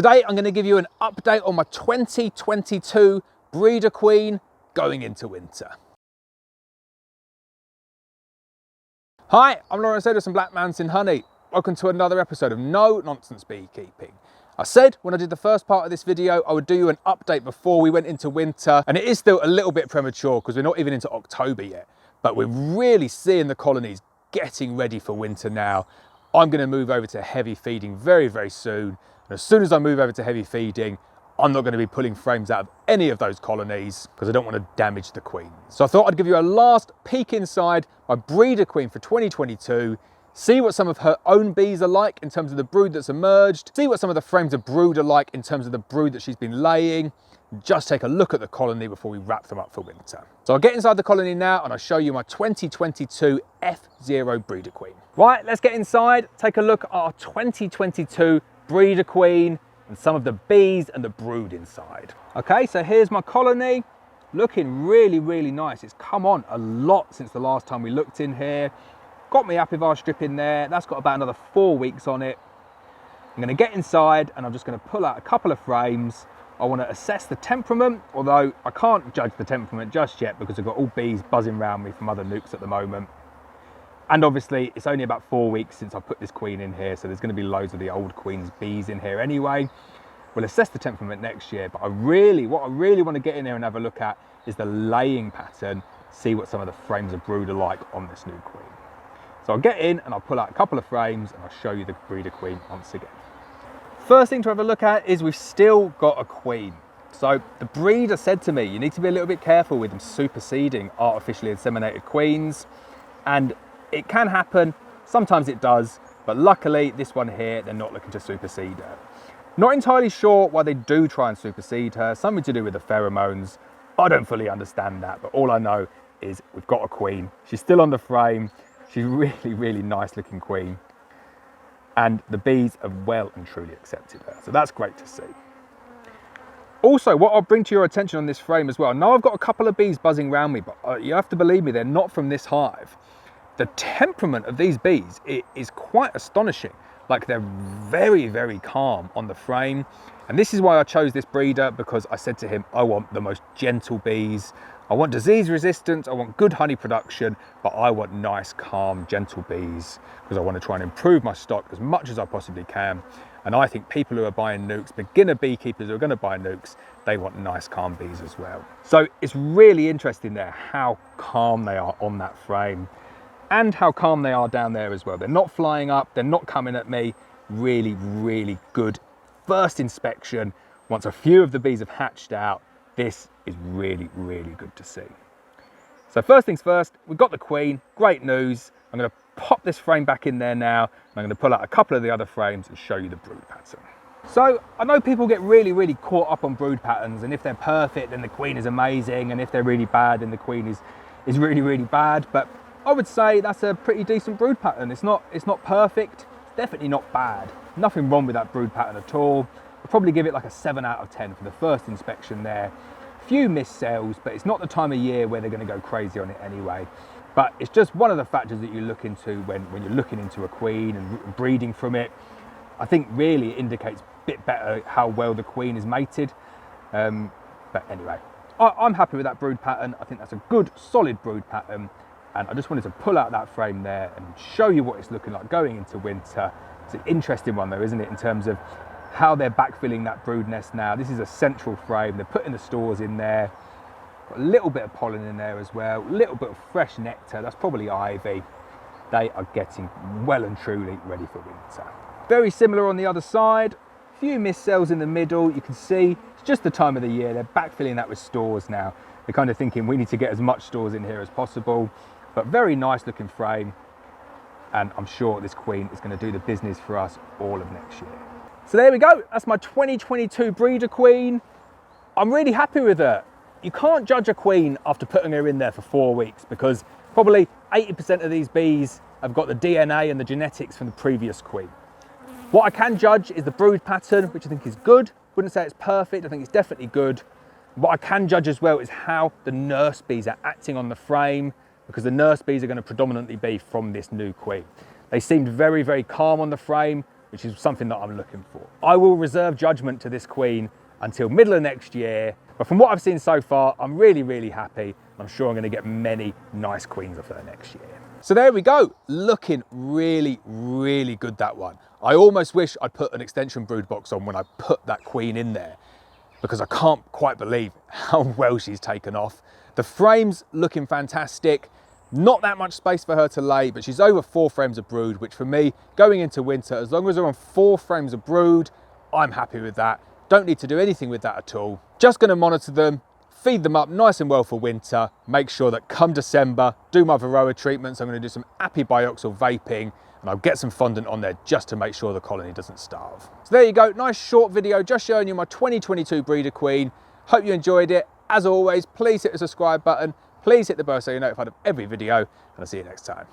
Today I'm going to give you an update on my 2022 breeder queen going into winter. Hi, I'm Lawrence Edwards from Black Mountain Honey. Welcome to another episode of No Nonsense Beekeeping. I said when I did the first part of this video I would do you an update before we went into winter, and it is still a little bit premature because we're not even into October yet, but we're really seeing the colonies getting ready for winter now. I'm going to move over to heavy feeding very soon. And as soon as I move over to heavy feeding, I'm not going to be pulling frames out of any of those colonies because I don't want to damage the queen. So I thought I'd give you a last peek inside my breeder queen for 2022, see what some of her own bees are like in terms of the brood that's emerged, see what some of the frames of brood are like in terms of the brood that she's been laying, just take a look at the colony before we wrap them up for winter. So I'll get inside the colony now and I'll show you my 2022 F0 breeder queen. Right, let's get inside, take a look at our 2022 breeder queen and some of the bees and the brood inside. Okay, so here's my colony, looking really nice. It's come on a lot since the last time we looked in here. Got my Apivar strip in there, that's got about another 4 weeks on it. I'm gonna get inside and I'm just gonna pull out a couple of frames. I wanna assess the temperament, although I can't judge the temperament just yet because I've got all bees buzzing around me from other nukes at the moment. And obviously it's only about 4 weeks since I put this queen in here, so there's gonna be loads of the old queen's bees in here anyway. We'll assess the temperament next year, but what I really wanna get in there and have a look at is the laying pattern, see what some of the frames of brood are like on this new queen. So I'll get in and I'll pull out a couple of frames and I'll show you the breeder queen once again. First thing to have a look at is we've still got a queen. So the breeder said to me, you need to be a little bit careful with them superseding artificially inseminated queens. And it can happen, sometimes it does, but luckily this one here, they're not looking to supersede her. Not entirely sure why they do try and supersede her, something to do with the pheromones. I don't fully understand that, but all I know is we've got a queen. She's still on the frame. She's really nice looking queen. And the bees have well and truly accepted her. So that's great to see. Also, what I'll bring to your attention on this frame as well, now I've got a couple of bees buzzing around me, but you have to believe me, they're not from this hive. The temperament of these bees is quite astonishing. Like they're very calm on the frame. And this is why I chose this breeder, because I said to him, I want the most gentle bees. I want disease resistance, I want good honey production, but I want nice, calm, gentle bees because I want to try and improve my stock as much as I possibly can. And I think people who are buying nukes, beginner beekeepers who are going to buy nukes, they want nice, calm bees as well. So it's really interesting there how calm they are on that frame and how calm they are down there as well. They're not flying up, they're not coming at me. Really good first inspection. Once a few of the bees have hatched out, this is really good to see. So first things first, we've got the queen, great news. I'm going to pop this frame back in there now, and I'm going to pull out a couple of the other frames and show you the brood pattern. So I know people get really caught up on brood patterns, and if they're perfect then the queen is amazing, and if they're really bad then the queen is really bad, but I would say that's a pretty decent brood pattern. It's not perfect, it's definitely not bad. Nothing wrong with that brood pattern at all. I'll probably give it like a 7 out of 10 for the first inspection there. Few missed cells, but it's not the time of year where they're going to go crazy on it anyway. But it's just one of the factors that you look into when you're looking into a queen and breeding from it. I think really it indicates a bit better how well the queen is mated. But anyway, I'm happy with that brood pattern. I think that's a good solid brood pattern. And I just wanted to pull out that frame there and show you what it's looking like going into winter. It's an interesting one though, isn't it, in terms of how they're backfilling that brood nest now. This is a central frame. They're putting the stores in there. Got a little bit of pollen in there as well. A little bit of fresh nectar. That's probably ivy. They are getting well and truly ready for winter. Very similar on the other side. A few missed cells in the middle. You can see it's just the time of the year. They're backfilling that with stores now. They're kind of thinking we need to get as much stores in here as possible. But very nice looking frame. And I'm sure this queen is going to do the business for us all of next year. So there we go, that's my 2022 breeder queen. I'm really happy with her. You can't judge a queen after putting her in there for 4 weeks because probably 80% of these bees have got the DNA and the genetics from the previous queen. What I can judge is the brood pattern, which I think is good. Wouldn't say it's perfect, I think it's definitely good. What I can judge as well is how the nurse bees are acting on the frame, because the nurse bees are going to predominantly be from this new queen. They seemed very calm on the frame, which is something that I'm looking for. I will reserve judgment to this queen until middle of next year, but from what I've seen so far, I'm really, really happy. I'm sure I'm going to get many nice queens off her next year. So there we go, looking really, really good, that one. I almost wish I'd put an extension brood box on when I put that queen in there, because I can't quite believe how well she's taken off. The frame's looking fantastic. Not that much space for her to lay, but she's over 4 frames of brood, which for me, going into winter, as long as we're on 4 frames of brood, I'm happy with that. Don't need to do anything with that at all. Just gonna monitor them, feed them up nice and well for winter, make sure that come December, do my varroa treatments. I'm gonna do some apibioxal vaping, and I'll get some fondant on there just to make sure the colony doesn't starve. So there you go, nice short video just showing you my 2022 breeder queen. Hope you enjoyed it. As always, please hit the subscribe button. Please hit the bell so you're notified of every video, and I'll see you next time.